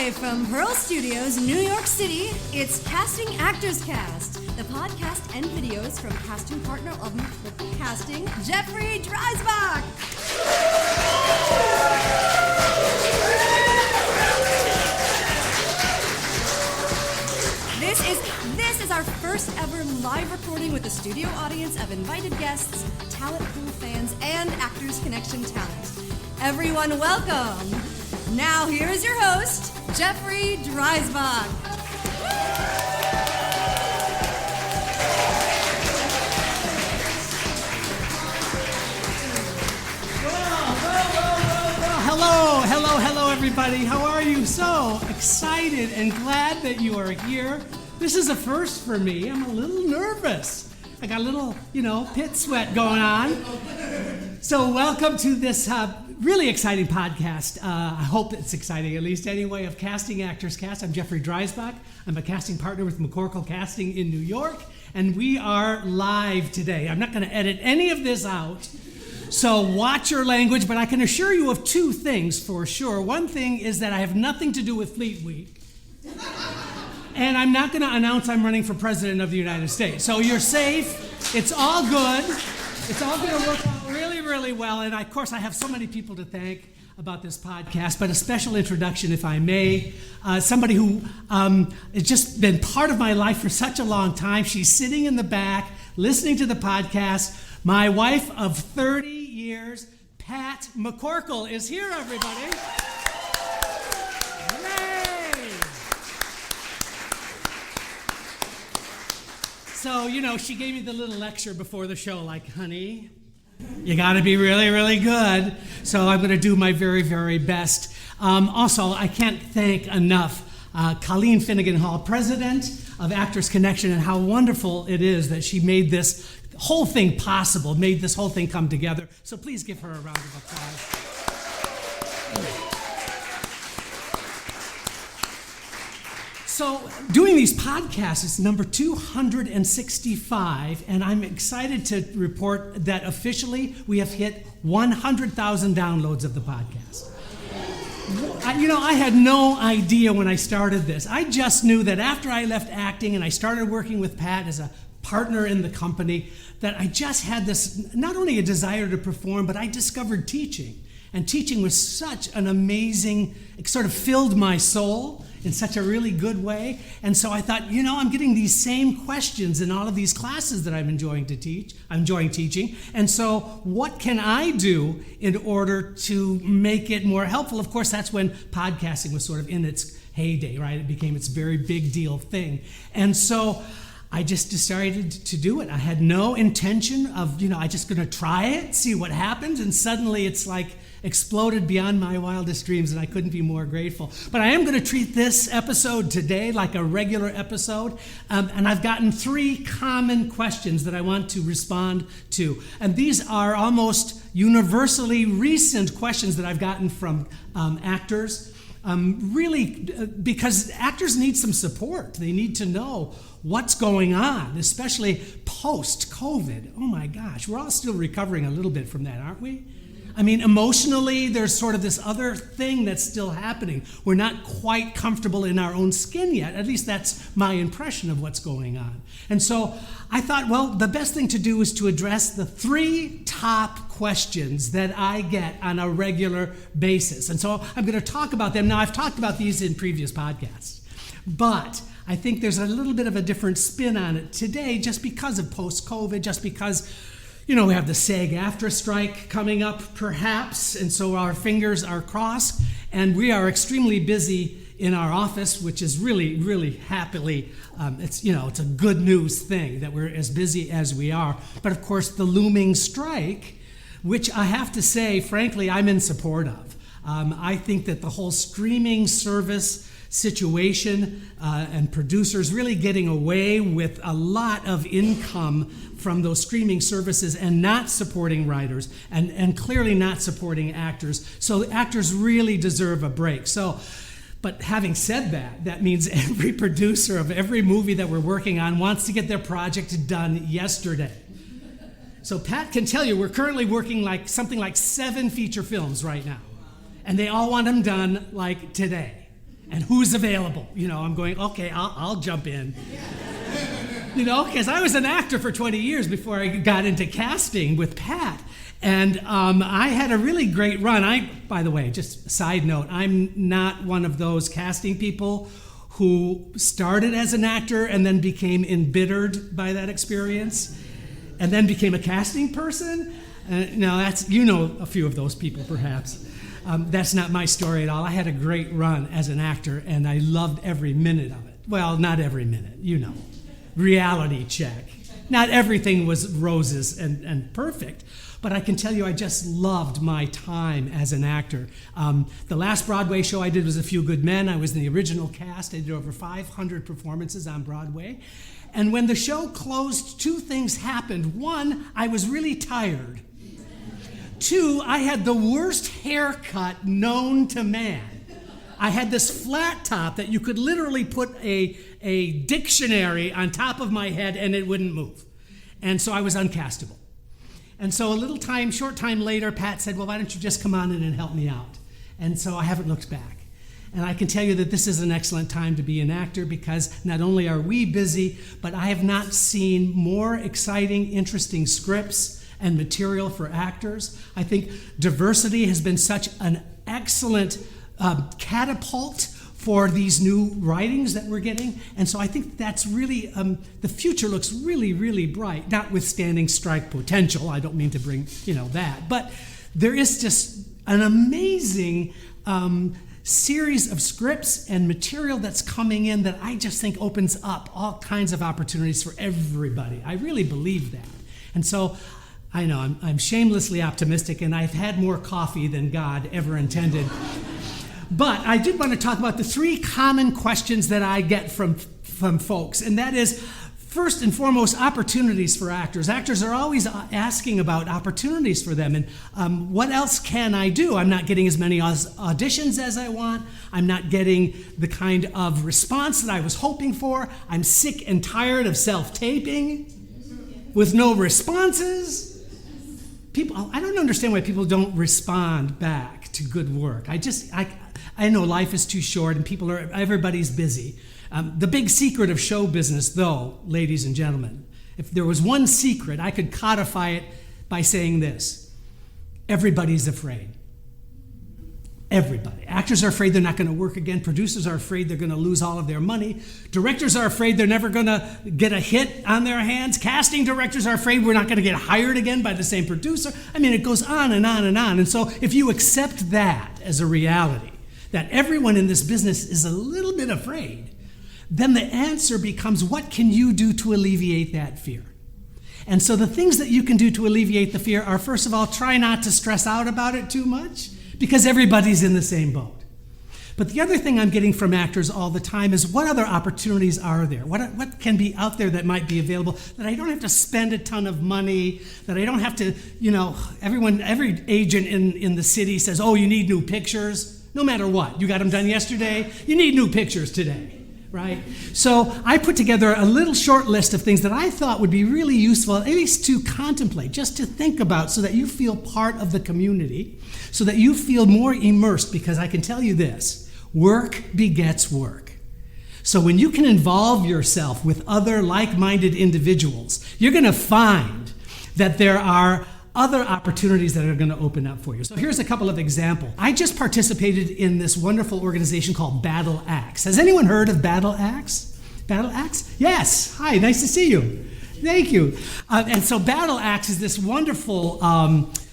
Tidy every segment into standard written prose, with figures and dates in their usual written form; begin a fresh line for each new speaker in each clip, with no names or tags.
Live from Pearl Studios, New York City, it's Casting Actors Cast, the podcast and videos from casting partner of McCorkle Casting, Jeffrey Dreisbach. This is our first ever live recording with a studio audience of invited guests, talent pool fans, and Actors Connection talent. Everyone, welcome. Now here is your host, Jeffrey Dreisbach.
Hello, everybody. How are you? So excited and glad that you are here. This is a first for me. I'm a little nervous. I got a little, pit sweat going on. So welcome to this really exciting podcast. I hope it's exciting, at least anyway, of Casting Actors Cast. I'm Jeffrey Dreisbach. I'm a casting partner with McCorkle Casting in New York, and we are live today. I'm not going to edit any of this out, so watch your language, but I can assure you of two things for sure. One thing is that I have nothing to do with Fleet Week, and I'm not going to announce I'm running for president of the United States. So you're safe. It's all good. It's all going to work out really, really well. And of course, I have so many people to thank about this podcast, but a special introduction, if I may. Somebody who has just been part of my life for such a long time. She's sitting in the back, listening to the podcast. My wife of 30 years, Pat McCorkle, is here, everybody. Yay! So, she gave me the little lecture before the show, like, honey, you got to be really, really good. So I'm going to do my very, very best. Also, I can't thank enough Colleen Finnegan Hall, president of Actors Connection, and how wonderful it is that she made this whole thing possible, made this whole thing come together. So please give her a round of applause. So doing these podcasts is number 265, and I'm excited to report that officially we have hit 100,000 downloads of the podcast. I had no idea when I started this. I just knew that after I left acting and I started working with Pat as a partner in the company, that I just had this, not only a desire to perform, but I discovered teaching. And teaching was such an amazing, it sort of filled my soul in such a really good way. And so I thought, I'm getting these same questions in all of these classes that I'm enjoying teaching. And so what can I do in order to make it more helpful? Of course, that's when podcasting was sort of in its heyday, right? It became its very big deal thing. And so I just decided to do it. I had no intention of, I just going to try it, see what happens, and suddenly it's like exploded beyond my wildest dreams, and I couldn't be more grateful. But I am going to treat this episode today like a regular episode, and I've gotten 3 common questions that I want to respond to. And these are almost universally recent questions that I've gotten from actors, because actors need some support. They need to know what's going on, especially post-COVID. Oh my gosh, we're all still recovering a little bit from that, aren't we? I mean, emotionally, there's sort of this other thing that's still happening. We're not quite comfortable in our own skin yet. At least that's my impression of what's going on. And so I thought, well, the best thing to do is to address the 3 top questions that I get on a regular basis. And so I'm going to talk about them. Now, I've talked about these in previous podcasts, but I think there's a little bit of a different spin on it today just because of post-COVID, just because we have the SAG-AFTRA strike coming up, perhaps, and so our fingers are crossed, and we are extremely busy in our office, which is really, really happily, it's a good news thing that we're as busy as we are. But of course, the looming strike, which I have to say, frankly, I'm in support of. I think that the whole streaming service situation and producers really getting away with a lot of income from those streaming services and not supporting writers and clearly not supporting actors. So actors really deserve a break. But having said that, that means every producer of every movie that we're working on wants to get their project done yesterday. So Pat can tell you we're currently working something like 7 feature films right now. And they all want them done like today. And who's available? I'm going, okay, I'll jump in. Because I was an actor for 20 years before I got into casting with Pat. And I had a really great run. By the way, just a side note, I'm not one of those casting people who started as an actor and then became embittered by that experience and then became a casting person. No, that's, a few of those people perhaps. That's not my story at all. I had a great run as an actor, and I loved every minute of it. Well, not every minute, Reality check. Not everything was roses and perfect, but I can tell you I just loved my time as an actor. The last Broadway show I did was A Few Good Men. I was in the original cast. I did over 500 performances on Broadway. And when the show closed, two things happened. One, I was really tired. Two, I had the worst haircut known to man. I had this flat top that you could literally put a dictionary on top of my head and it wouldn't move. And so I was uncastable. And so short time later, Pat said, well, why don't you just come on in and help me out? And so I haven't looked back. And I can tell you that this is an excellent time to be an actor because not only are we busy, but I have not seen more exciting, interesting scripts and material for actors. I think diversity has been such an excellent catapult for these new writings that we're getting. And so I think that's really, the future looks really, really bright, notwithstanding strike potential. I don't mean to bring, that. But there is just an amazing series of scripts and material that's coming in that I just think opens up all kinds of opportunities for everybody. I really believe that. And so I know I'm shamelessly optimistic, and I've had more coffee than God ever intended. But I did want to talk about the three common questions that I get from folks, and that is, first and foremost, opportunities for actors. Actors are always asking about opportunities for them, and what else can I do? I'm not getting as many auditions as I want. I'm not getting the kind of response that I was hoping for. I'm sick and tired of self-taping with no responses. I don't understand why people don't respond back to good work. I know life is too short and everybody's busy. The big secret of show business, though, ladies and gentlemen, if there was one secret, I could codify it by saying this: everybody's afraid. Everybody. Actors are afraid they're not going to work again. Producers are afraid they're going to lose all of their money. Directors are afraid they're never going to get a hit on their hands. Casting directors are afraid we're not going to get hired again by the same producer. I mean, it goes on and on and on. And so if you accept that as a reality, that everyone in this business is a little bit afraid, then the answer becomes, what can you do to alleviate that fear? And so the things that you can do to alleviate the fear are, first of all, try not to stress out about it too much, because everybody's in the same boat. But the other thing I'm getting from actors all the time is, what other opportunities are there? What can be out there that might be available that I don't have to spend a ton of money, that I don't have to, every agent in the city says, oh, you need new pictures. No matter what, you got them done yesterday, you need new pictures today, right? So I put together a little short list of things that I thought would be really useful, at least to contemplate, just to think about, so that you feel part of the community, so that you feel more immersed, because I can tell you this: work begets work. So when you can involve yourself with other like-minded individuals, you're going to find that there are other opportunities that are going to open up for you. So here's a couple of examples. I just participated in this wonderful organization called Battle Axe. Has anyone heard of Battle Axe? Battle Axe? Yes. Hi, nice to see you. Thank you. And so Battle Axe is this wonderful,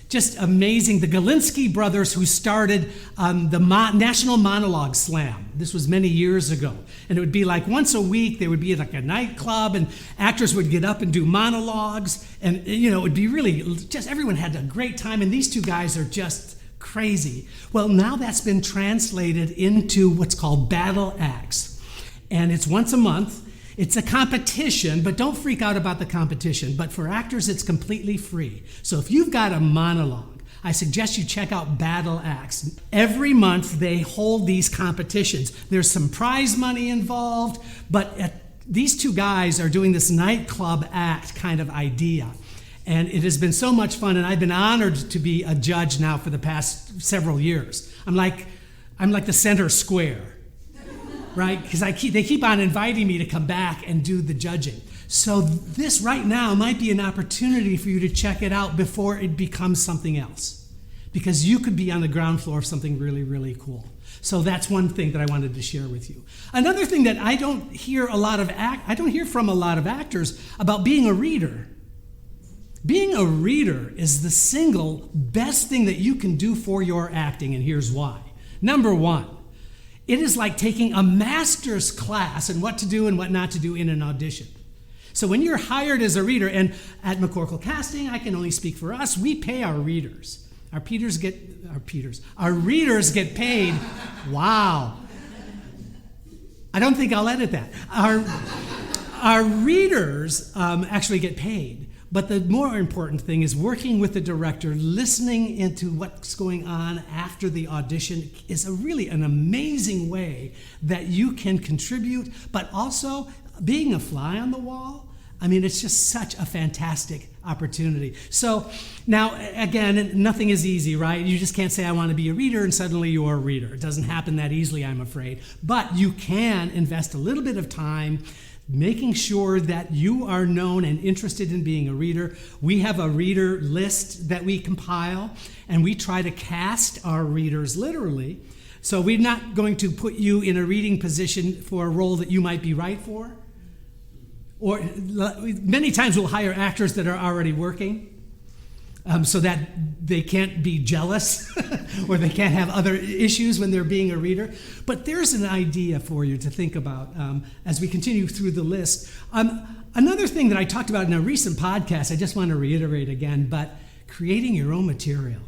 just amazing, the Galinsky brothers who started the National Monologue Slam. This was many years ago. And it would be like once a week, there would be like a nightclub, and actors would get up and do monologues. And, it would be really just, everyone had a great time. And these two guys are just crazy. Well, now that's been translated into what's called Battle Axe. And it's once a month. It's a competition, but don't freak out about the competition. But for actors, it's completely free. So if you've got a monologue, I suggest you check out Battle Axe. Every month, they hold these competitions. There's some prize money involved, but these two guys are doing this nightclub act kind of idea. And it has been so much fun, and I've been honored to be a judge now for the past several years. I'm like the center square. right? Because they keep on inviting me to come back and do the judging. So this right now might be an opportunity for you to check it out before it becomes something else, because you could be on the ground floor of something really, really cool. So that's one thing that I wanted to share with you. Another thing that I don't hear from a lot of actors about being a reader. Being a reader is the single best thing that you can do for your acting, and here's why. Number one, it is like taking a master's class in what to do and what not to do in an audition. So when you're hired as a reader, and at McCorkle Casting, I can only speak for us, we pay our readers. Our readers get paid. Wow. I don't think I'll edit that. Our readers actually get paid. But the more important thing is working with the director, listening into what's going on after the audition is really an amazing way that you can contribute, but also being a fly on the wall. I mean, it's just such a fantastic opportunity. So now, again, nothing is easy, right? You just can't say, I want to be a reader, and suddenly you're a reader. It doesn't happen that easily, I'm afraid. But you can invest a little bit of time making sure that you are known and interested in being a reader. We have a reader list that we compile, and we try to cast our readers literally. So we're not going to put you in a reading position for a role that you might be right for. Or many times we'll hire actors that are already working so that they can't be jealous or they can't have other issues when they're being a reader. But there's an idea for you to think about as we continue through the list. Another thing that I talked about in a recent podcast, I just want to reiterate again, but creating your own material.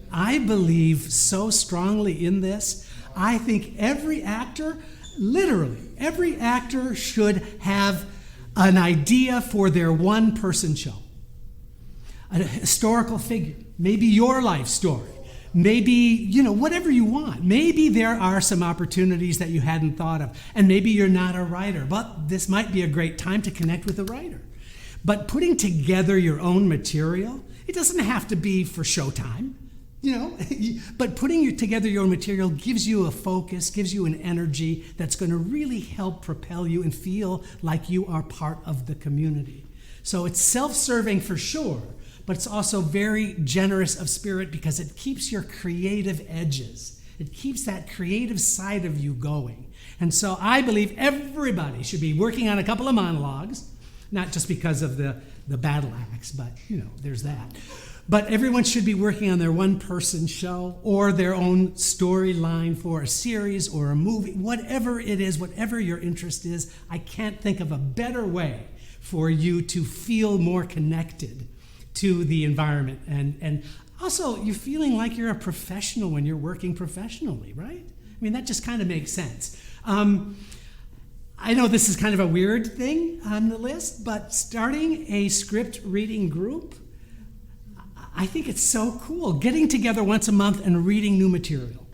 I believe so strongly in this. I think every actor, literally, every actor should have an idea for their one-person show. A historical figure, maybe your life story, maybe, whatever you want. Maybe there are some opportunities that you hadn't thought of, and maybe you're not a writer, but this might be a great time to connect with a writer. But putting together your own material, it doesn't have to be for showtime, but putting together your own material gives you a focus, gives you an energy that's going to really help propel you and feel like you are part of the community. So it's self-serving for sure, but it's also very generous of spirit because it keeps your creative edges. It keeps that creative side of you going. And so I believe everybody should be working on a couple of monologues, not just because of the battle acts, but, there's that. But everyone should be working on their one-person show or their own storyline for a series or a movie, whatever it is, whatever your interest is. I can't think of a better way for you to feel more connected to the environment. And also, you're feeling like you're a professional when you're working professionally, right? I mean, that just kind of makes sense. I know this is kind of a weird thing on the list, but starting a script reading group, I think it's so cool. Getting together once a month and reading new material.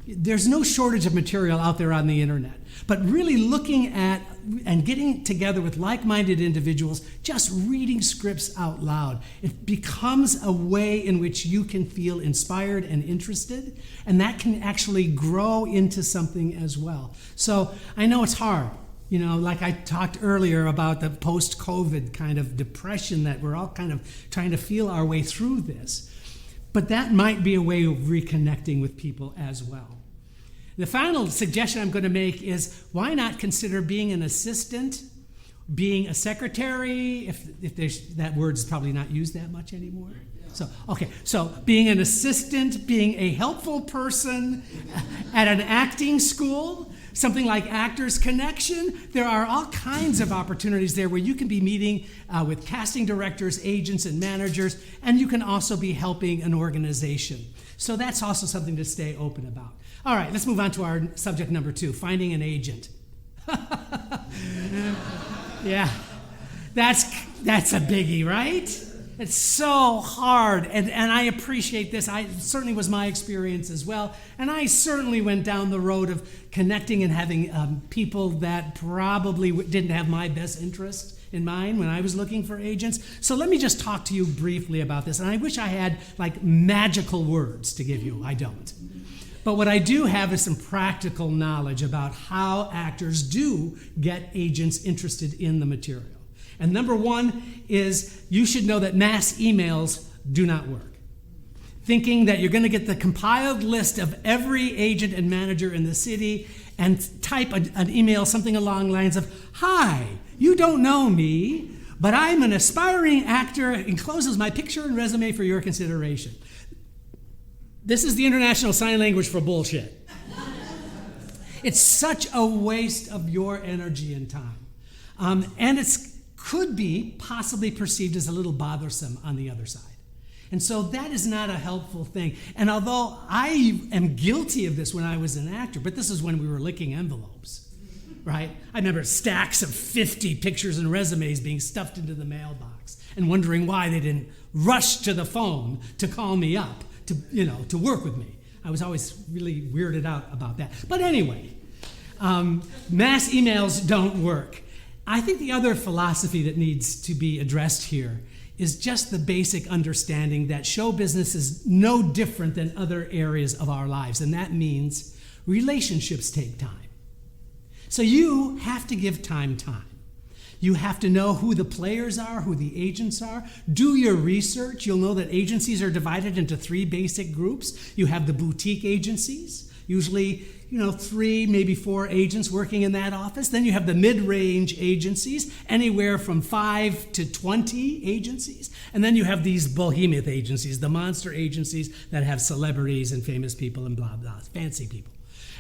There's no shortage of material out there on the internet, but really looking at and getting together with like-minded individuals, just reading scripts out loud. It becomes a way in which you can feel inspired and interested, and that can actually grow into something as well. So I know it's hard. Like I talked earlier about the post-COVID kind of depression that we're all kind of trying to feel our way through this. But that might be a way of reconnecting with people as well. The final suggestion I'm going to make is why not consider being an assistant, being a secretary, if there's, that word's probably not used that much anymore. So being an assistant, being a helpful person at an acting school, something like Actors Connection. There are all kinds of opportunities there where you can be meeting with casting directors, agents, and managers, and you can also be helping an organization. So that's also something to stay open about. All right, let's move on to our subject number 2, finding an agent. Yeah, that's a biggie, right? It's so hard, and I appreciate this. It certainly was my experience as well, and I certainly went down the road of connecting and having people that probably didn't have my best interest in mind when I was looking for agents. So let me just talk to you briefly about this. And I wish I had like magical words to give you. I don't. But what I do have is some practical knowledge about how actors do get agents interested in the material. And number one is you should know that mass emails do not work. Thinking that you're going to get the compiled list of every agent and manager in the city and type an email something along the lines of, "Hi, you don't know me, but I'm an aspiring actor. Encloses my picture and resume for your consideration." This is the international sign language for bullshit. It's such a waste of your energy and time. And it could be possibly perceived as a little bothersome on the other side. And so that is not a helpful thing. And although I am guilty of this when I was an actor, but this is when we were licking envelopes, right? I remember stacks of 50 pictures and resumes being stuffed into the mailbox and wondering why they didn't rush to the phone to call me up to work with me. I was always really weirded out about that. But anyway, mass emails don't work. I think the other philosophy that needs to be addressed here is just the basic understanding that show business is no different than other areas of our lives, and that means relationships take time. So you have to give time. You have to know who the players are, who the agents are. Do your research. You'll know that agencies are divided into 3 basic groups. You have the boutique agencies, usually 3, maybe 4 agents working in that office. Then you have the mid-range agencies, anywhere from 5 to 20 agencies. And then you have these behemoth agencies, the monster agencies that have celebrities and famous people and blah, blah, fancy people.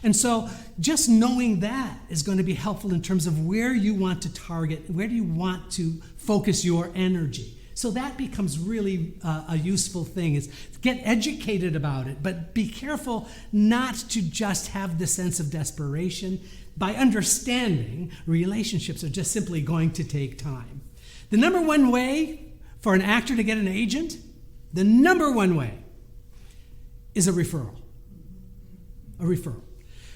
And so just knowing that is going to be helpful in terms of where you want to target, where do you want to focus your energy. So that becomes really a useful thing, is get educated about it, but be careful not to just have the sense of desperation. By understanding, relationships are just simply going to take time. The number one way for an actor to get an agent, the number one way is a referral. A referral.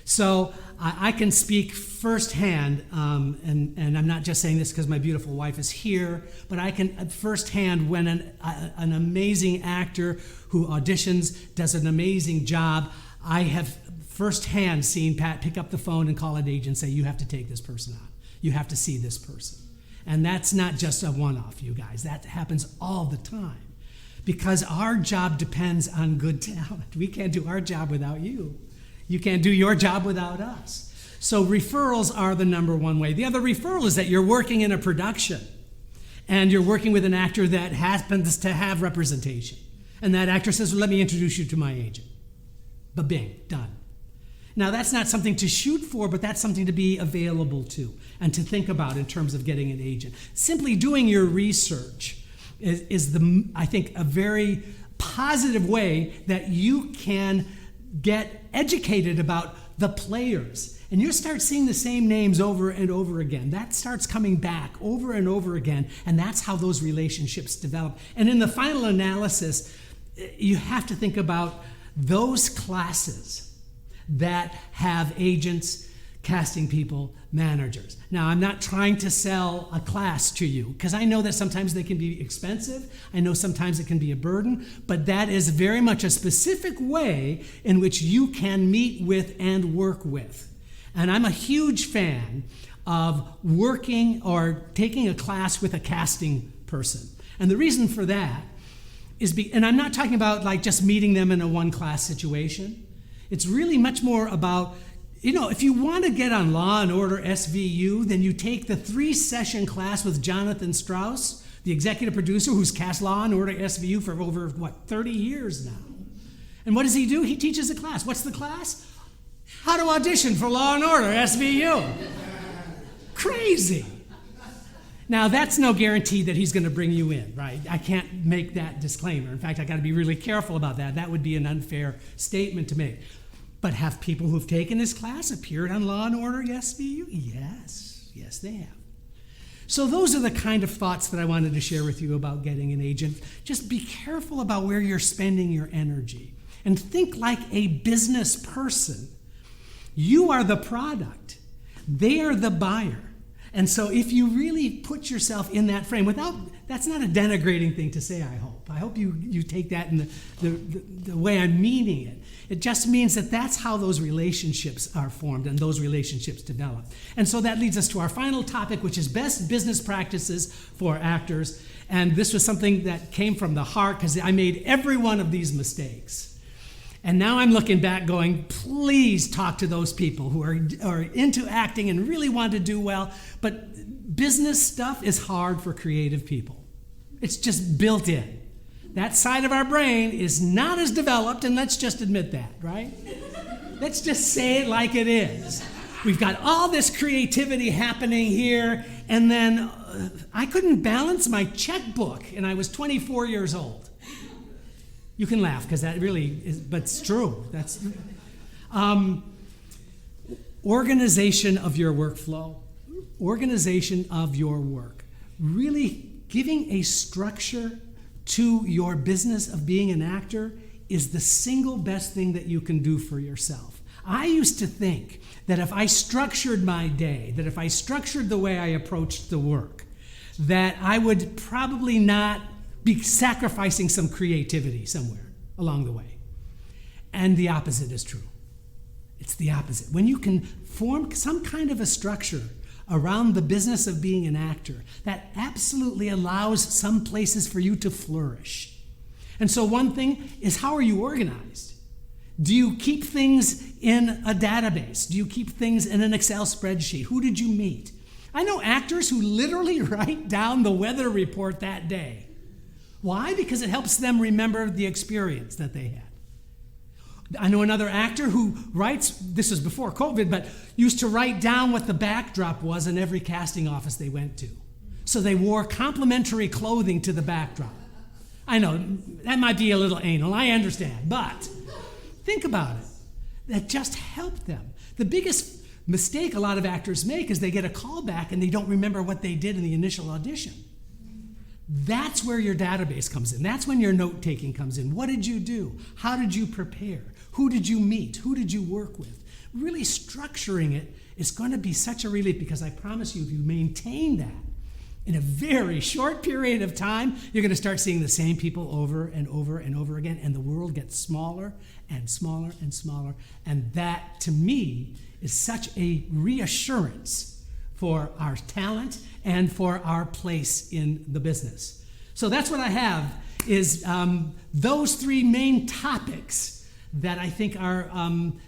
So I can speak firsthand, and I'm not just saying this because my beautiful wife is here, but I can firsthand, when an amazing actor who auditions does an amazing job, I have firsthand seen Pat pick up the phone and call an agent and say, "You have to take this person on. You have to see this person." And that's not just a one-off, you guys. That happens all the time because our job depends on good talent. We can't do our job without you. You can't do your job without us. So referrals are the number one way. The other referral is that you're working in a production and you're working with an actor that happens to have representation. And that actor says, "Well, let me introduce you to my agent." Ba-bing, done. Now, that's not something to shoot for, but that's something to be available to and to think about in terms of getting an agent. Simply doing your research is I think, a very positive way that you can get educated about the players. And you start seeing the same names over and over again. That starts coming back over and over again, and that's how those relationships develop. And in the final analysis, you have to think about those classes that have agents, casting people, managers. Now, I'm not trying to sell a class to you, because I know that sometimes they can be expensive. I know sometimes it can be a burden, but that is very much a specific way in which you can meet with and work with. And I'm a huge fan of working or taking a class with a casting person. And the reason for that is, and I'm not talking about like just meeting them in a one-class situation. It's really much more about, if you want to get on Law and Order SVU, then you take the 3-session class with Jonathan Strauss, the executive producer who's cast Law and Order SVU for over, 30 years now. And what does he do? He teaches a class. What's the class? How to audition for Law and Order SVU. Crazy. Now, that's no guarantee that he's going to bring you in, right? I can't make that disclaimer. In fact, I got to be really careful about that. That would be an unfair statement to make. But have people who've taken this class appeared on Law & Order SVU? Yes, they have. So those are the kind of thoughts that I wanted to share with you about getting an agent. Just be careful about where you're spending your energy and think like a business person. You are the product. They are the buyer. And so if you really put yourself in that frame, that's not a denigrating thing to say, I hope. I hope you take that in the way I'm meaning it. It just means that that's how those relationships are formed and those relationships develop. And so that leads us to our final topic, which is best business practices for actors. And this was something that came from the heart because I made every one of these mistakes. And now I'm looking back going, please talk to those people who are into acting and really want to do well. But business stuff is hard for creative people. It's just built in. That side of our brain is not as developed, and let's just admit that, right? Let's just say it like it is. We've got all this creativity happening here, and then I couldn't balance my checkbook, and I was 24 years old. You can laugh, because that really is, but it's true. That's organization of your workflow, organization of your work, really giving a structure to your business of being an actor is the single best thing that you can do for yourself. I used to think that if I structured my day, that if I structured the way I approached the work, that I would probably not be sacrificing some creativity somewhere along the way. And the opposite is true. It's the opposite. When you can form some kind of a structure around the business of being an actor, that absolutely allows some places for you to flourish. And so one thing is, how are you organized? Do you keep things in a database? Do you keep things in an Excel spreadsheet? Who did you meet? I know actors who literally write down the weather report that day. Why? Because it helps them remember the experience that they had. I know another actor who writes, this was before COVID, but used to write down what the backdrop was in every casting office they went to. So they wore complimentary clothing to the backdrop. I know, that might be a little anal, I understand, but think about it. That just helped them. The biggest mistake a lot of actors make is they get a call back and they don't remember what they did in the initial audition. That's where your database comes in. That's when your note-taking comes in. What did you do? How did you prepare? Who did you meet? Who did you work with? Really structuring it is going to be such a relief, because I promise you, if you maintain that in a very short period of time, you're going to start seeing the same people over and over and over again, and the world gets smaller and smaller and smaller. And that, to me, is such a reassurance for our talent and for our place in the business. So that's what I have, is those three main topics that I think are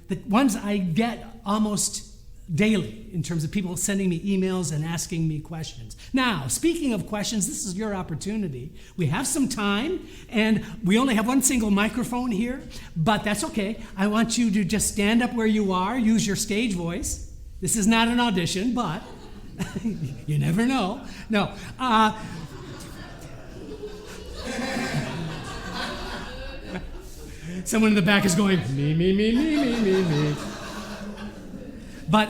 the ones I get almost daily in terms of people sending me emails and asking me questions. Now, speaking of questions, this is your opportunity. We have some time, and we only have one single microphone here, but that's okay. I want you to just stand up where you are, use your stage voice. This is not an audition, but you never know. No. Someone in the back is going, me. But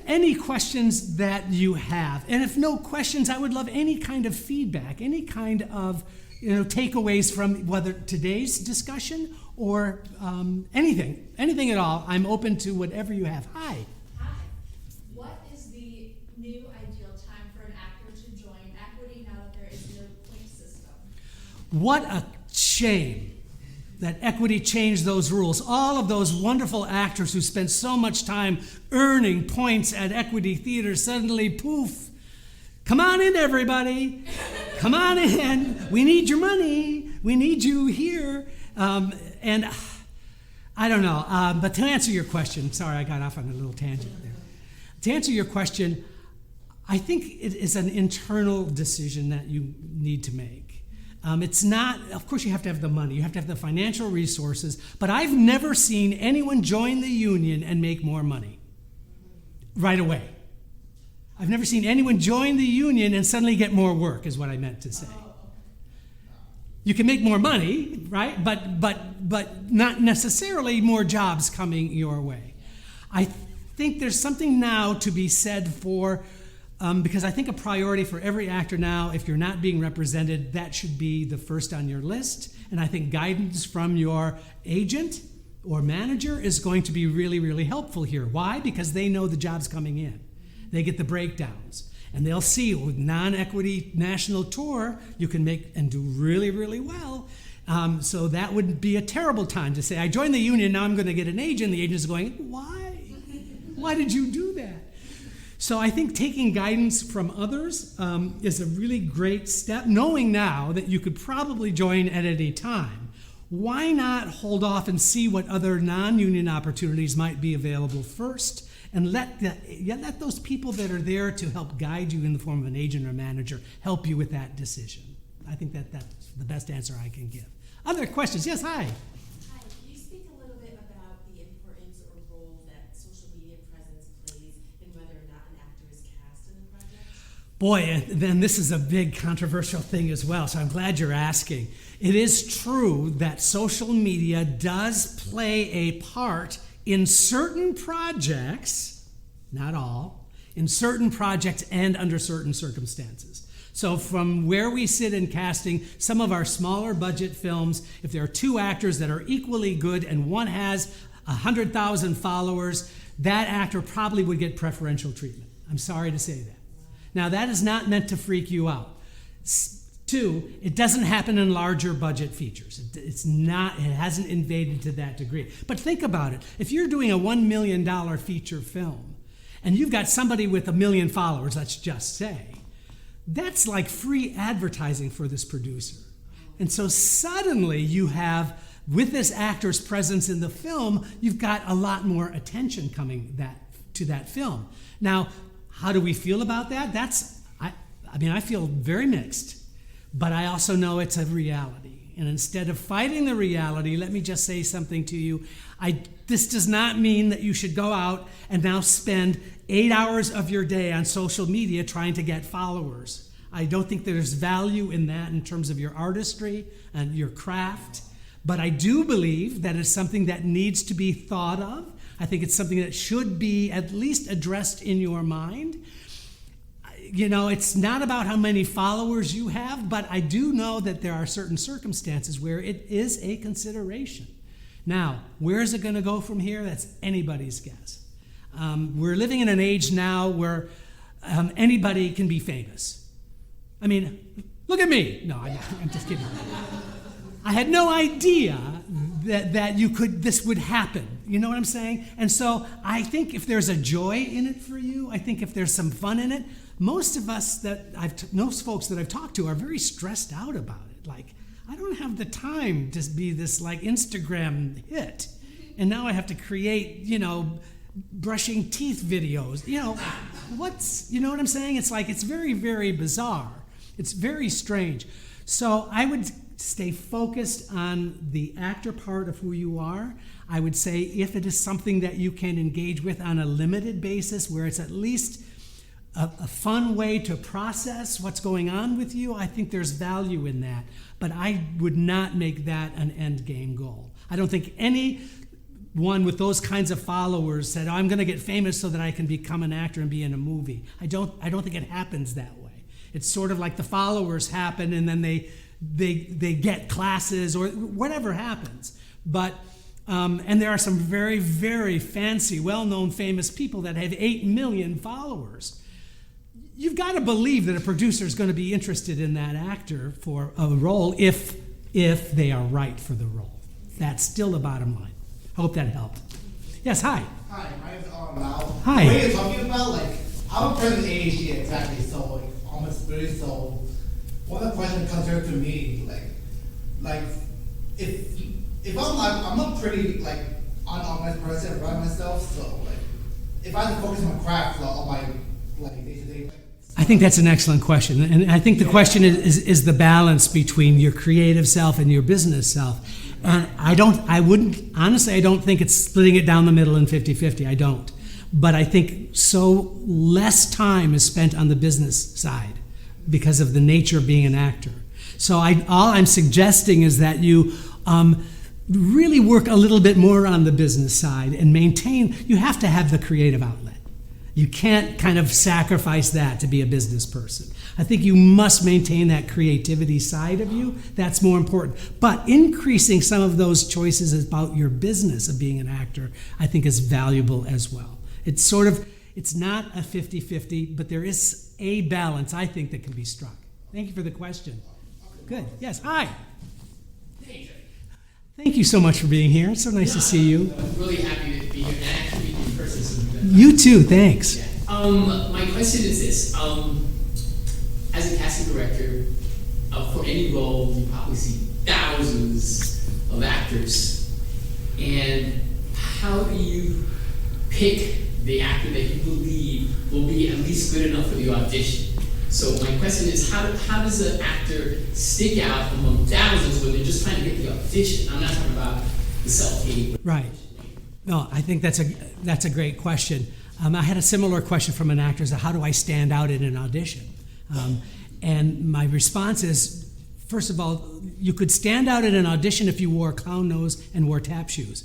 any questions that you have, and if no questions, I would love any kind of feedback, any kind of takeaways from whether today's discussion or anything at all. I'm open to whatever you have. Hi.
What is the new ideal time for an actor to join equity now that there is no point system?
What a shame that equity changed those rules. All of those wonderful actors who spent so much time earning points at equity theaters suddenly, poof, come on in, everybody. Come on in. We need your money. We need you here. And I don't know. But to answer your question, sorry, I got off on a little tangent there. To answer your question, I think it is an internal decision that you need to make. It's not, of course you have to have the money, you have to have the financial resources, but I've never seen anyone join the union and make more money right away. I've never seen anyone join the union and suddenly get more work, is what I meant to say. You can make more money, right? But not necessarily more jobs coming your way. I think there's something now to be said for because I think a priority for every actor now, if you're not being represented, that should be the first on your list. And I think guidance from your agent or manager is going to be really, really helpful here. Why? Because they know the job's coming in. They get the breakdowns. And they'll see with non-equity national tour, you can make and do really, really well. So that would be a terrible time to say, I joined the union, now I'm going to get an agent. The agent's going, why? Why did you do that? So I think taking guidance from others is a really great step, knowing now that you could probably join at any time. Why not hold off and see what other non-union opportunities might be available first, and let those people that are there to help guide you in the form of an agent or manager help you with that decision. I think that's the best answer I can give. Other questions? Yes, hi.
Hi, can you speak a little bit about the importance or role that social media presence plays in whether or not an actor is cast in a project?
Boy, and then this is a big controversial thing as well, so I'm glad you're asking. It is true that social media does play a part in certain projects, not all, in certain projects and under certain circumstances. So from where we sit in casting, some of our smaller budget films, if there are two actors that are equally good and one has 100,000 followers, that actor probably would get preferential treatment. I'm sorry to say that. Now, that is not meant to freak you out. Two, it doesn't happen in larger budget features. It hasn't invaded to that degree. But think about it. If you're doing a $1 million feature film and you've got somebody with 1 million followers, let's just say, that's like free advertising for this producer. And so suddenly you have, with this actor's presence in the film, you've got a lot more attention coming to that film. Now, how do we feel about that? I feel very mixed, but I also know it's a reality. And instead of fighting the reality, let me just say something to you. This does not mean that you should go out and now spend 8 hours of your day on social media trying to get followers. I don't think there's value in that in terms of your artistry and your craft. But I do believe that it's something that needs to be thought of. I think it's something that should be at least addressed in your mind. It's not about how many followers you have, but I do know that there are certain circumstances where it is a consideration. Now, where is it going to go from here? That's anybody's guess. We're living in an age now where anybody can be famous. I mean, look at me. No, I'm just kidding. I had no idea that this would happen. You know what I'm saying? And so I think if there's a joy in it for you, I think if there's some fun in it, most folks that I've talked to are very stressed out about it. Like, I don't have the time to be this like Instagram hit. And now I have to create, brushing teeth videos. You know what I'm saying? It's like, it's very, very bizarre. It's very strange. So I would stay focused on the actor part of who you are. I would say if it is something that you can engage with on a limited basis, where it's at least a fun way to process what's going on with you, I think there's value in that. But I would not make that an end game goal. I don't think anyone with those kinds of followers said, I'm going to get famous so that I can become an actor and be in a movie. I don't think it happens that way. It's sort of like the followers happen and then they get classes or whatever happens. But and there are some very, very fancy, well-known, famous people that have 8 million followers. You've got to believe that a producer is going to be interested in that actor for a role if they are right for the role. That's still the bottom line. I hope that helped. Yes, hi.
Hi, my name is Mal.
Hi.
What you're talking about, I'm a present age, exactly, so almost 30, so one of the questions comes here to me, if I'm a pretty unorganized person around myself, so if I have to focus on my craft on my day-to-day.
I think that's an excellent question, and I think the question is the balance between your creative self and your business self. And I don't think it's splitting it down the middle in 50-50. I don't. But I think so less time is spent on the business side because of the nature of being an actor. So all I'm suggesting is that you really work a little bit more on the business side and you have to have the creative outlet. You can't kind of sacrifice that to be a business person. I think you must maintain that creativity side of you. That's more important. But increasing some of those choices about your business of being an actor, I think is valuable as well. It's It's not a 50-50, but there is a balance, I think, that can be struck. Thank you for the question. Good. Yes, hi.
Hey, Jay.
Thank you so much for being here. It's so nice to see you.
I'm really happy to be here and actually meet you in person. So
You too, thanks.
yeah. My question is this. As a casting director, for any role, you probably see thousands of actors. And how do you pick the actor that you believe will be at least good enough for the audition? So my question is, how does an actor stick out among thousands when they're just trying to get the audition? I'm not talking about the self-tape.
Right. No, I think that's a great question. I had a similar question from an actor: is how do I stand out in an audition? And my response is, first of all, you could stand out in an audition if you wore a clown nose and wore tap shoes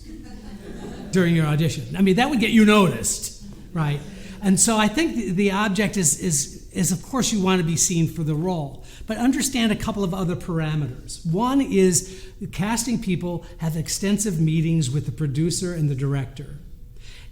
during your audition. I mean, that would get you noticed, right? And so I think the object is of course you want to be seen for the role, but understand a couple of other parameters. One is casting people have extensive meetings with the producer and the director.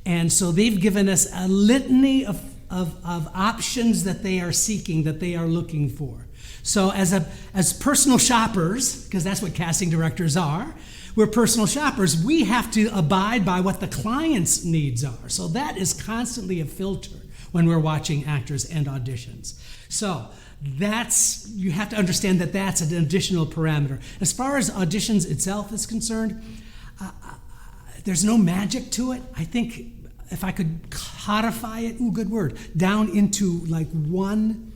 And so they've given us a litany of options that they are seeking, that they are looking for. So as personal shoppers, because that's what casting directors are, we're personal shoppers, we have to abide by what the client's needs are. So that is constantly a filter when we're watching actors and auditions. So you have to understand that that's an additional parameter. As far as auditions itself is concerned, there's no magic to it. I think if I could codify it, good word, down into like one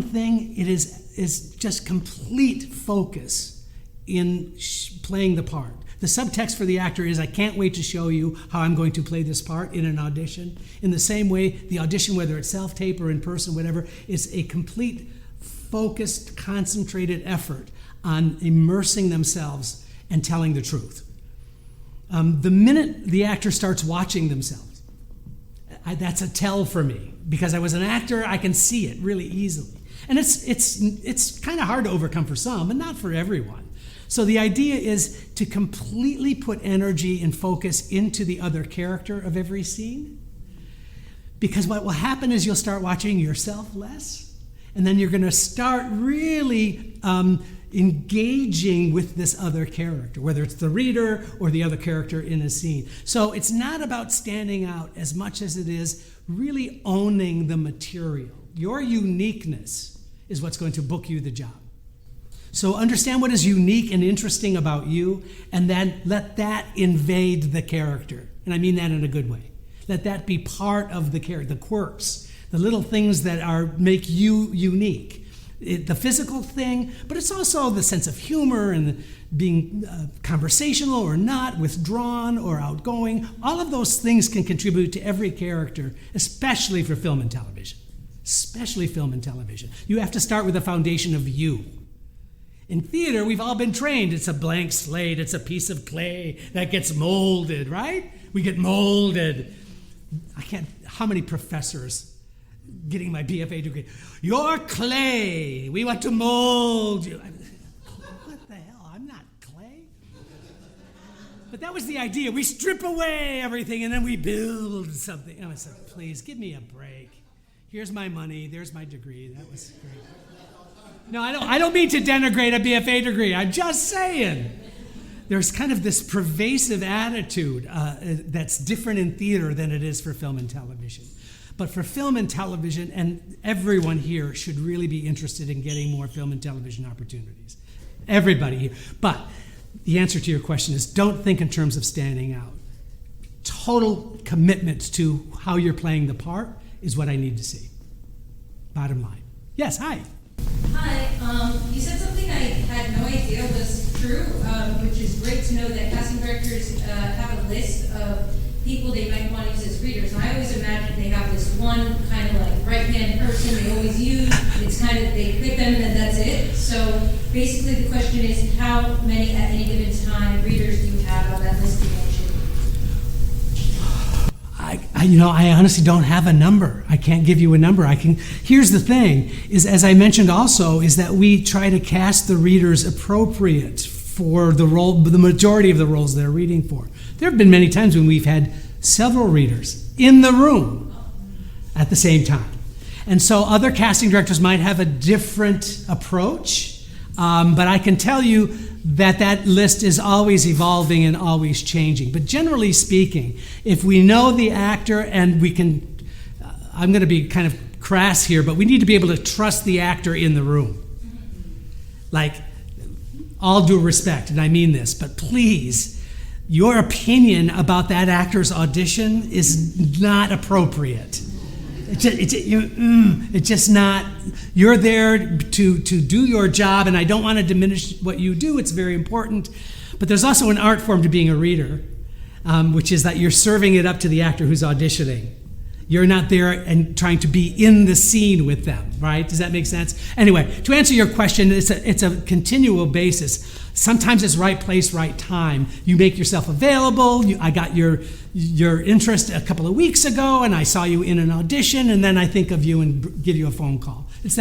thing, it is just complete focus in playing the part. The subtext for the actor is, I can't wait to show you how I'm going to play this part in an audition. In the same way, the audition, whether it's self-tape or in person, whatever, is a complete, focused, concentrated effort on immersing themselves and telling the truth. The minute the actor starts watching themselves, that's a tell for me. Because I was an actor, I can see it really easily. And it's kind of hard to overcome for some, but not for everyone. So the idea is to completely put energy and focus into the other character of every scene. Because what will happen is you'll start watching yourself less, and then you're going to start really engaging with this other character, whether it's the reader or the other character in a scene. So it's not about standing out as much as it is really owning the material. Your uniqueness is what's going to book you the job. So understand what is unique and interesting about you, and then let that invade the character. And I mean that in a good way. Let that be part of the character, the quirks, the little things that make you unique. The physical thing, but it's also the sense of humor and being conversational or not, withdrawn or outgoing. All of those things can contribute to every character, especially for film and television. Especially film and television. You have to start with a foundation of you. In theater, we've all been trained. It's a blank slate. It's a piece of clay that gets molded, right? We get molded. How many professors getting my BFA degree? You're clay. We want to mold you. What the hell? I'm not clay. But that was the idea. We strip away everything and then we build something. And I said, please, give me a break. Here's my money. There's my degree. That was great. No, I don't mean to denigrate a BFA degree. I'm just saying. There's kind of this pervasive attitude that's different in theater than it is for film and television. But for film and television, and everyone here should really be interested in getting more film and television opportunities. Everybody here. But the answer to your question is, don't think in terms of standing out. Total commitment to how you're playing the part is what I need to see. Bottom line. Yes, hi.
Hi, you said something I had no idea was true, which is great to know that casting directors have a list of people they might want to use as readers. And I always imagine they have this one kind of like right-hand person they always use. It's kind of, they pick them and then that's it. So basically the question is, how many at any given time readers do you have on that list you mentioned?
I honestly don't have a number. I can't give you a number. Here's the thing, is as I mentioned also, is that we try to cast the readers appropriate for the role, the majority of the roles they're reading for. There have been many times when we've had several readers in the room. at the same time. And so other casting directors might have a different approach, but I can tell you that list is always evolving and always changing. But generally speaking, if we know the actor and we can, I'm going to be kind of crass here, but we need to be able to trust the actor in the room. Like, all due respect, and I mean this, but please, your opinion about that actor's audition is not appropriate. It's just not. You're there to do your job, and I don't want to diminish what you do. It's very important. But there's also an art form to being a reader, which is that you're serving it up to the actor who's auditioning. You're not there and trying to be in the scene with them, right? Does that make sense? Anyway, to answer your question, it's a continual basis. Sometimes it's right place, right time. You make yourself available. I got your interest a couple of weeks ago, and I saw you in an audition, and then I think of you and give you a phone call. It's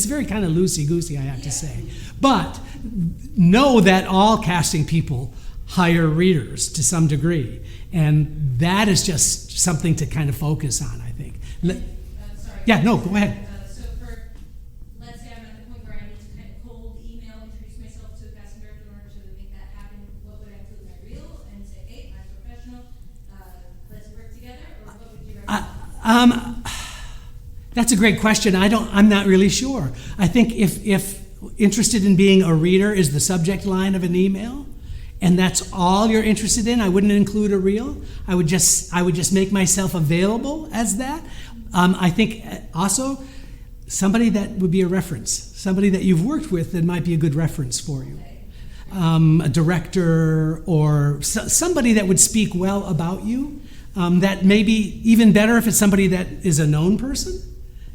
very kind of loosey-goosey, I have to say. But know that all casting people hire readers to some degree, and that is just something to kind of focus on, I think.
Sorry.
Yeah, no, go ahead.
So let's say I'm at the point where I need to kind of cold email, introduce myself to a casting director in order to make that happen. What would I include in my reel and say, hey, I'm a professional, let's work together, or what would you recommend?
That's a great question. I'm not really sure. I think if interested in being a reader is the subject line of an email, and that's all you're interested in, I wouldn't include a reel. I would just make myself available as that. I think also somebody that would be a reference, somebody that you've worked with that might be a good reference for you. A director or somebody that would speak well about you. That may be even better if it's somebody that is a known person.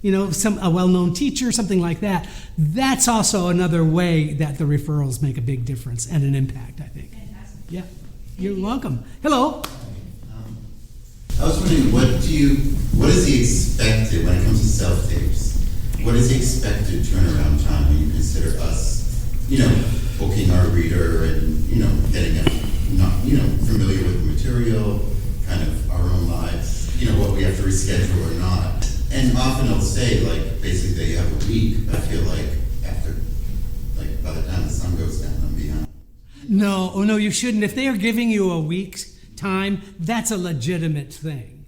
A well-known teacher, something like that. That's also another way that the referrals make a big difference and an impact, I think.
Fantastic.
Yeah, you're welcome. Hello.
I was wondering, what is the expected, when it comes to self-tapes, what is the expected turnaround time when you consider us, booking our reader and, getting them, familiar with the material, kind of our own lives, what we have to reschedule or not? And often I'll say, basically you have a week. I feel like after, by the time the sun goes down, I'm behind.
No, you shouldn't. If they are giving you a week's time, that's a legitimate thing.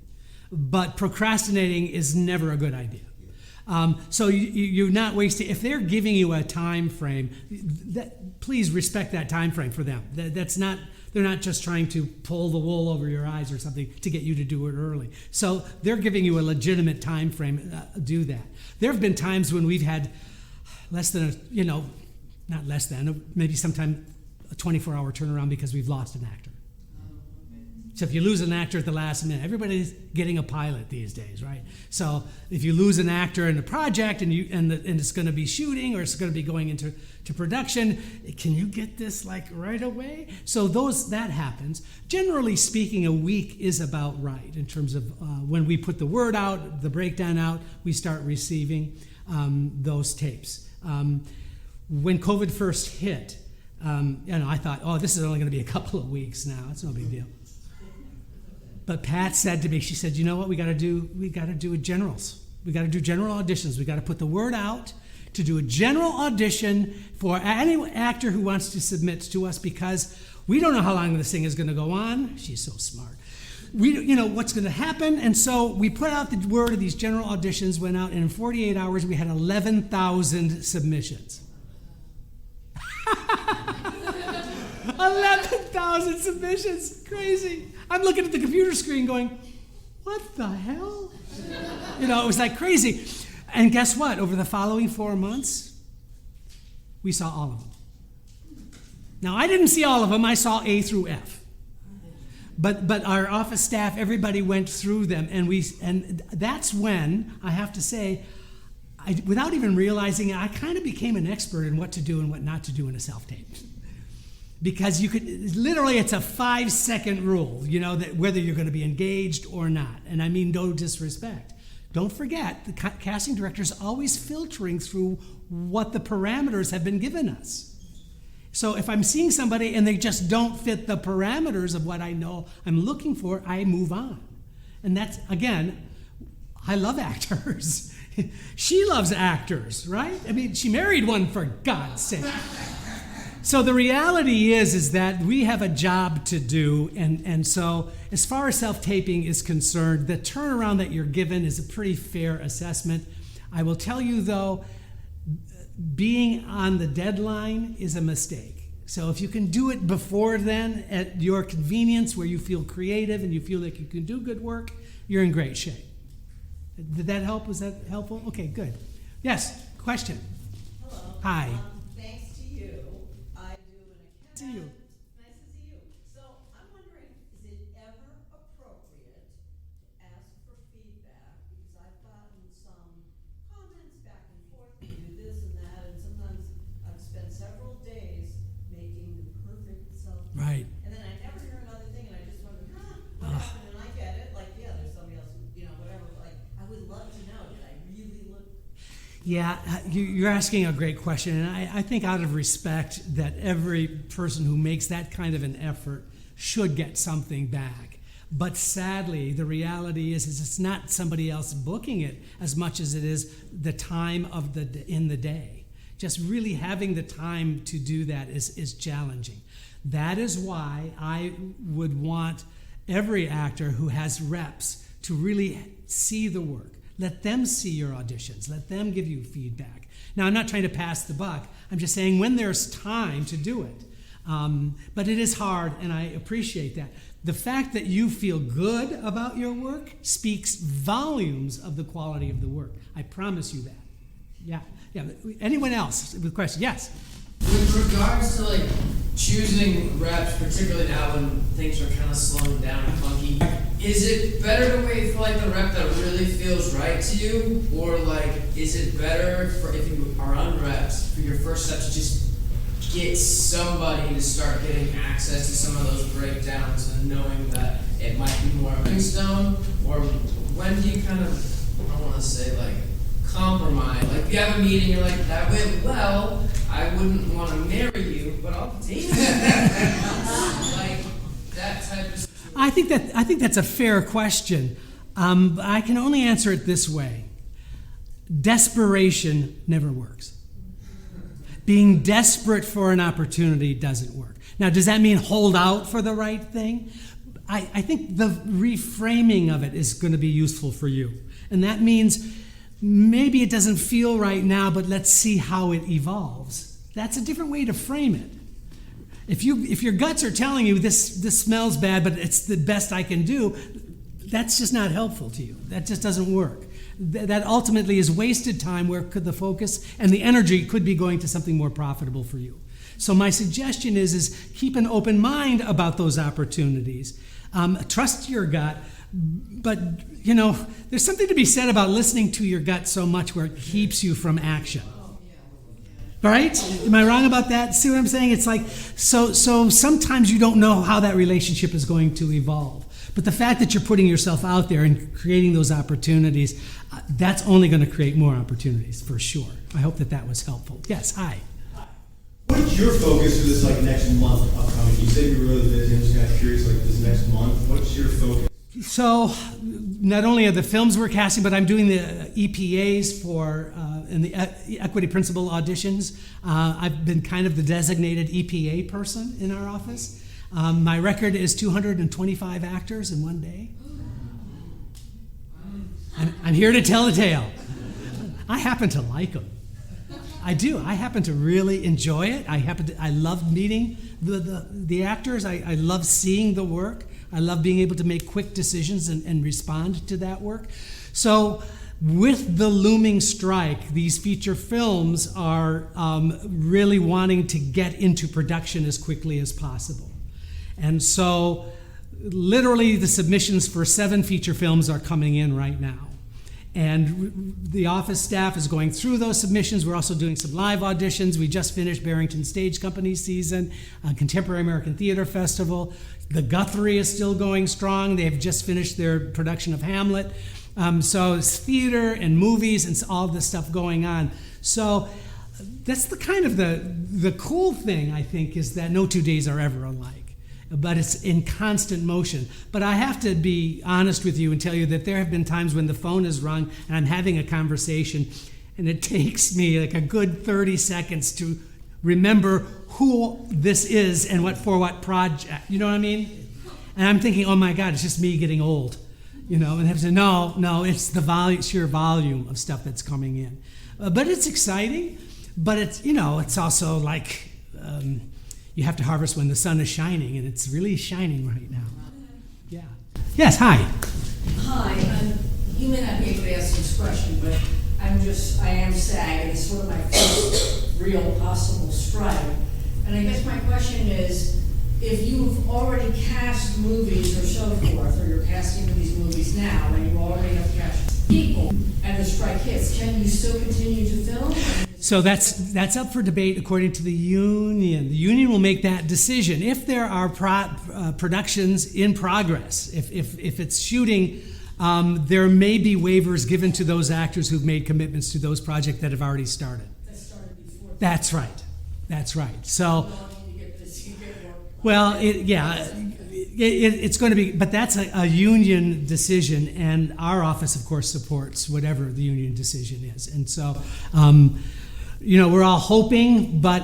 But procrastinating is never a good idea. So you're not wasting. If they're giving you a time frame, please respect that time frame for them. They're not just trying to pull the wool over your eyes or something to get you to do it early. So they're giving you a legitimate time frame. Do that. There have been times when we've had maybe sometime a 24-hour turnaround because we've lost an actor. So if you lose an actor at the last minute, everybody's getting a pilot these days, right? So if you lose an actor in a project and it's going to be shooting or it's going to be going into production, can you get this right away? So that happens. Generally speaking, a week is about right in terms of when we put the word out, the breakdown out, we start receiving those tapes. When COVID first hit, I thought, this is only going to be a couple of weeks now. It's no big deal. But Pat said to me, she said, you know what we got to do? We got to do generals. We got to do general auditions. We got to put the word out to do a general audition for any actor who wants to submit to us because we don't know how long this thing is going to go on. She's so smart. We what's going to happen. And so we put out the word of these general auditions, went out, and in 48 hours we had 11,000 submissions. 11,000 submissions. Crazy. I'm looking at the computer screen going, what the hell? It was like crazy. And guess what? Over the following 4 months, we saw all of them. Now, I didn't see all of them. I saw A through F. But our office staff, everybody went through them. And that's when, I have to say, without even realizing it, I kind of became an expert in what to do and what not to do in a self-tape. Because it's a 5-second rule, that whether you're going to be engaged or not. And I mean no disrespect. Don't forget, the casting director is always filtering through what the parameters have been given us. So if I'm seeing somebody and they just don't fit the parameters of what I know I'm looking for, I move on. And that's, again, I love actors. She loves actors, right? I mean, she married one, for God's sake. So the reality is that we have a job to do, and so as far as self-taping is concerned, the turnaround that you're given is a pretty fair assessment. I will tell you, though, being on the deadline is a mistake. So if you can do it before then, at your convenience, where you feel creative and you feel like you can do good work, you're in great shape. Did that help? Was that helpful? Okay, good. Yes, question.
Hello.
Hi.
Thanks to you, I do an account.
See you.
Nice to see you. So I'm wondering, is it ever appropriate to ask for feedback? Because I've gotten some comments back and forth, you do this and that, and sometimes I've spent several days making the perfect self.
Right.
And then I never hear another thing, and I just wonder, what happened? And I get it, like, yeah, there's somebody else who, whatever, but like, I would love to know, did I really look?
Yeah, you're asking a great question, and I think out of respect that every person who makes that kind of an effort should get something back. But sadly, the reality is it's not somebody else booking it as much as it is the time of in the day. Just really having the time to do that is challenging. That is why I would want every actor who has reps to really see the work. Let them see your auditions. Let them give you feedback. Now, I'm not trying to pass the buck. I'm just saying when there's time to do it. But it is hard, and I appreciate that. The fact that you feel good about your work speaks volumes of the quality of the work. I promise you that. Yeah. Anyone else with questions? Yes.
With regards to like choosing reps, particularly now when things are kind of slowing down and funky, is it better to wait for like the rep that really feels right to you, or like is it better for if you are on reps for your first step to just get somebody to start getting access to some of those breakdowns and knowing that it might be more of a stone, or when do you kind of, I want to say like compromise? Like you have a meeting, you're like, that went well, I wouldn't want to marry you, but I'll date you. Like that type of situation.
I think that's a fair question. I can only answer it this way. Desperation never works. Being desperate for an opportunity doesn't work. Now, does that mean hold out for the right thing? I think the reframing of it is going to be useful for you. And that means maybe it doesn't feel right now, but let's see how it evolves. That's a different way to frame it. If your guts are telling you this smells bad, but it's the best I can do, that's just not helpful to you. That just doesn't work. That ultimately is wasted time where the focus and the energy could be going to something more profitable for you. So my suggestion is keep an open mind about those opportunities. Trust your gut, but there's something to be said about listening to your gut so much where it keeps you from action. Right? Am I wrong about that? See what I'm saying? It's like, so sometimes you don't know how that relationship is going to evolve. But the fact that you're putting yourself out there and creating those opportunities, that's only going to create more opportunities for sure. I hope that was helpful. Yes, hi.
What's your focus for this like next month upcoming? You said you're really busy. I'm just kind of curious, like this next month, what's your focus?
So, not only are the films we're casting, but I'm doing the EPAs for and the equity principal auditions. I've been kind of the designated EPA person in our office. My record is 225 actors in one day. I'm here to tell the tale. I happen to like them. I do. I happen to really enjoy it. I love meeting the actors. I love seeing the work. I love being able to make quick decisions and respond to that work. So with the looming strike, these feature films are really wanting to get into production as quickly as possible. And so literally the submissions for 7 feature films are coming in right now. And the office staff is going through those submissions. We're also doing some live auditions. We just finished Barrington Stage Company season, Contemporary American Theater Festival. The Guthrie is still going strong. They've just finished their production of Hamlet. So it's theater and movies and all this stuff going on. So that's the kind of the cool thing, I think, is that no 2 days are ever alike. but it's in constant motion. But I have to be honest with you and tell you that there have been times when the phone is rung and I'm having a conversation, and it takes me like a good 30 seconds to remember who this is and what project. You know what I mean? And I'm thinking, oh my God, it's just me getting old. And I have to say, no, it's the sheer volume of stuff that's coming in. But it's exciting, but it's also like you have to harvest when the sun is shining, and it's really shining right now. Yeah. Yes, hi.
Hi, you may not be able to answer this question, but I am SAG, and it's sort of my first real possible strike. And I guess my question is, if you've already cast movies or so forth, or you're casting these movies now, and you already have cast people, and the strike hits, can you still continue to film?
So that's up for debate according to the union. The union will make that decision. If there are productions in progress, if it's shooting, there may be waivers given to those actors who've made commitments to those projects that have already started.
That started before.
That's right. So, well, it's going to be, but that's a union decision, and our office, of course, supports whatever the union decision is. And so, we're all hoping, but,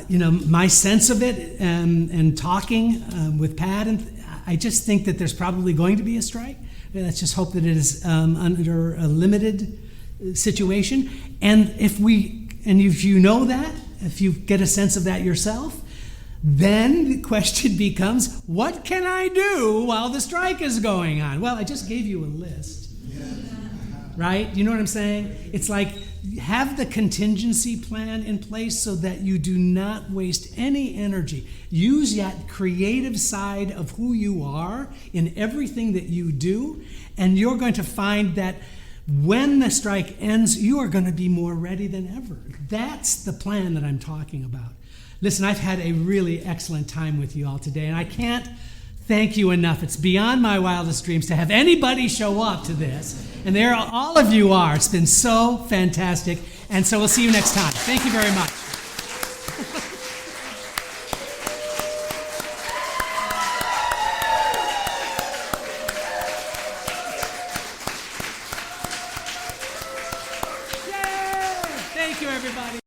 my sense of it and talking with Pat, and I just think that there's probably going to be a strike. Let's just hope that it is under a limited situation. And if you know that, if you get a sense of that yourself, then the question becomes, what can I do while the strike is going on? Well, I just gave you a list. Right? You know what I'm saying? It's like, have the contingency plan in place so that you do not waste any energy. Use that creative side of who you are in everything that you do, and you're going to find that when the strike ends, you are going to be more ready than ever. That's the plan that I'm talking about. Listen, I've had a really excellent time with you all today, and I can't thank you enough. It's beyond my wildest dreams to have anybody show up to this. And there all of you are. It's been so fantastic. And so we'll see you next time. Thank you very much. Yay! Thank you, everybody.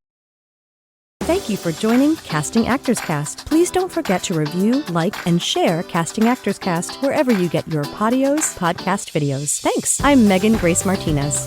Thank you for joining Casting Actors Cast. Please don't forget to review, like, and share Casting Actors Cast wherever you get your podcast videos. Thanks. I'm Megan Grace Martinez.